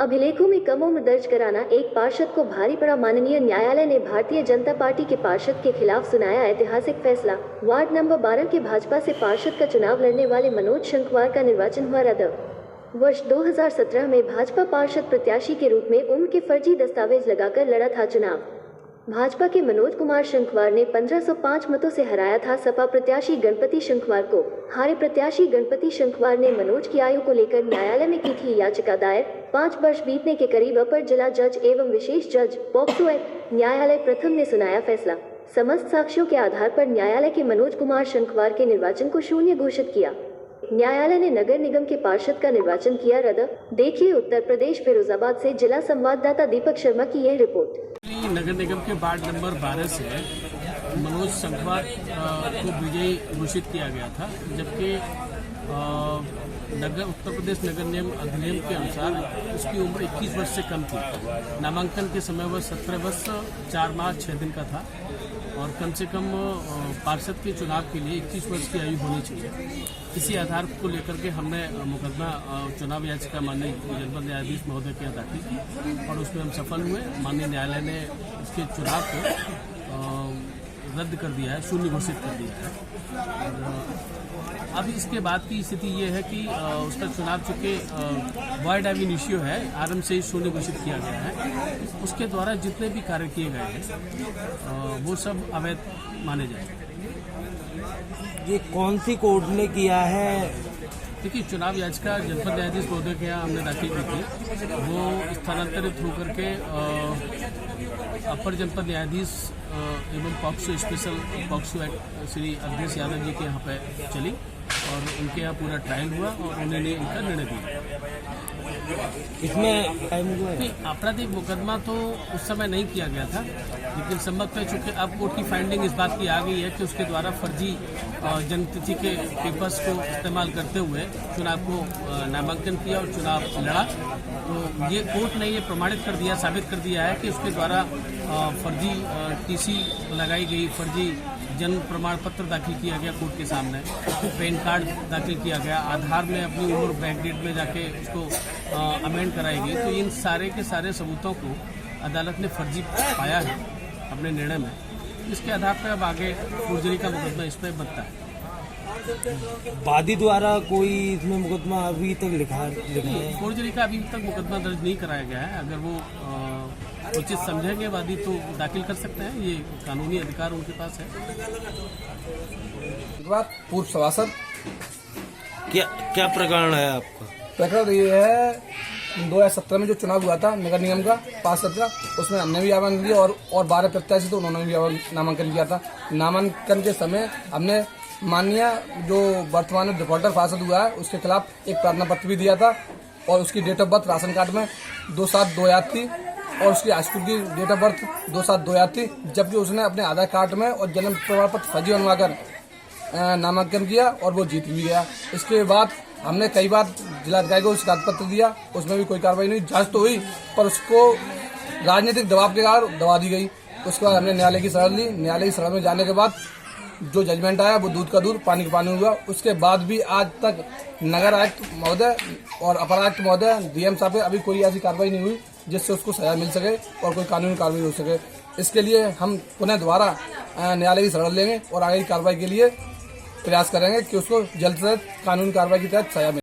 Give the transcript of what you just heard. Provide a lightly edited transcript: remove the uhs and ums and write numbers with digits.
अभिलेखों में कम उम्र दर्ज कराना एक पार्षद को भारी पड़ा। माननीय न्यायालय ने भारतीय जनता पार्टी के पार्षद के खिलाफ सुनाया ऐतिहासिक फैसला। वार्ड नंबर 12 के भाजपा से पार्षद का चुनाव लड़ने वाले मनोज शंखवार का निर्वाचन हुआ रद्द। वर्ष 2017 में भाजपा पार्षद प्रत्याशी के रूप में उनके फर्जी दस्तावेज लगाकर लड़ा था चुनाव। भाजपा के मनोज कुमार शंखवार ने 1505 मतों से हराया था सपा प्रत्याशी गणपति शंखवार को। हारे प्रत्याशी गणपति शंखवार ने मनोज की आयु को लेकर न्यायालय में की थी याचिका दायर। 5 वर्ष बीतने के करीब अपर जिला जज एवं विशेष जज पॉक्सो एक्ट न्यायालय प्रथम ने सुनाया फैसला। समस्त साक्ष्यों के आधार पर न्यायालय के मनोज कुमार शंखवार के निर्वाचन को शून्य घोषित किया। न्यायालय ने नगर निगम के पार्षद का निर्वाचन किया रद्द। देखिए उत्तर प्रदेश फिरोजाबाद से जिला संवाददाता दीपक शर्मा की यह रिपोर्ट। नगर निगम के वार्ड नंबर 12 से मनोज शंखवार को विजयी घोषित किया गया था, जबकि उत्तर प्रदेश नगर निगम अधिनियम के अनुसार उसकी उम्र 21 वर्ष से कम थी। नामांकन के समय वह 17 वर्ष 4 माह 6 दिन का था और कम से कम पार्षद के चुनाव के लिए 21 वर्ष की आयु होनी चाहिए। इसी आधार को लेकर के हमने मुकदमा चुनाव याचिका माननीय जनपद न्यायाधीश महोदय के यहाँ दाखिल की और उसमें हम सफल हुए। माननीय न्यायालय ने इसके चुनाव को रद्द कर दिया है, शून्य घोषित कर दिया है। अभी इसके बाद की स्थिति ये है कि उसका चुनाव चूंकि वाइड एब इनिशियो है, आरंभ से ही शून्य घोषित किया गया है। उसके द्वारा जितने भी कार्य किए गए हैं वो सब अवैध माने जाएंगे। ये कौन सी कोर्ट ने किया है? देखिए, चुनाव याचिका जनपद न्यायाधीश महोदय के यहाँ हमने दाखिल की थी। वो स्थानांतरित होकर के अपर जनपद न्यायाधीश एवं POCSO special POCSO act Shri Awadhesh Yadav ji के यहाँ पे चली और उनके यहाँ पूरा ट्रायल हुआ और उन्होंने इनका निर्णय दिया। इसमें टाइम हुआ? आपराधिक मुकदमा तो उस समय नहीं किया गया था, लेकिन संभवतः है चूंकि अब कोर्ट की फाइंडिंग इस बात की आ गई है कि उसके द्वारा फर्जी जन्मतिथि के पेपर्स को इस्तेमाल करते हुए चुनाव को नामांकन किया और चुनाव लड़ा। तो ये कोर्ट ने ये प्रमाणित कर दिया, साबित कर दिया है कि उसके द्वारा फर्जी टीसी लगाई गई, फर्जी जन्म प्रमाण पत्र दाखिल किया गया कोर्ट के सामने, पैन कार्ड दाखिल किया गया, आधार में अपनी उम्र बैकडेट में जाके उसको अमेंड कराई गई। तो इन सारे के सारे सबूतों को अदालत ने फर्जी पाया है अपने निर्णय में। इसके आधार पर अब आगे फोर्जरी का मुकदमा इस पर बनता है। वादी द्वारा कोई इसमें मुकदमा अभी तक लिखा है? फोर्जरी का अभी तक मुकदमा दर्ज नहीं कराया गया है। अगर वो उचित समझेंगे वादी तो दाखिल कर सकते हैं, ये कानूनी अधिकार उनके पास है। पूर्व सभासद क्या प्रकरण है आपका? प्रकरण ये है 2017 में जो चुनाव हुआ था नगर निगम का पार्षद का, उसमें हमने भी नामांकन दिया और 12 प्रत्याशी तो उन्होंने भी नामांकन किया था। नामांकन के समय हमने माननीय जो वर्तमान में डिफॉल्टर पार्षद हुआ है उसके खिलाफ एक प्रार्थना पत्र भी दिया था और उसकी date of birth ration card में 2/7/2000 थी और उसकी हाई स्कूल की डेट ऑफ बर्थ 2/7/2000 थी, जबकि उसने अपने आधार कार्ड में और जन्म प्रमाण पत्र फर्जी बनवाकर नामांकन किया और वो जीत भी गया। इसके बाद हमने कई बार जिलाधिकारी को शिकायत पत्र दिया, उसमें भी कोई कार्रवाई नहीं। जांच तो हुई पर उसको राजनीतिक दबाव के कारण दबा दी गई। उसके बाद हमने न्यायालय की शरण ली। न्यायालय की शरण में जाने के बाद जो जजमेंट आया वो दूध का दूध पानी का पानी हुआ। उसके बाद भी आज तक नगर आयुक्त महोदय और अपर आयुक्त महोदय डीएम साहब अभी कोई ऐसी कार्रवाई नहीं हुई जिससे उसको सजा मिल सके और कोई कानूनी कार्रवाई हो सके। इसके लिए हम पुनः दोबारा न्यायालय की शरण लेंगे और आगे की कार्रवाई के लिए प्रयास करेंगे कि उसको जल्द से जल्द कानूनी कार्रवाई के तहत सजा मिले।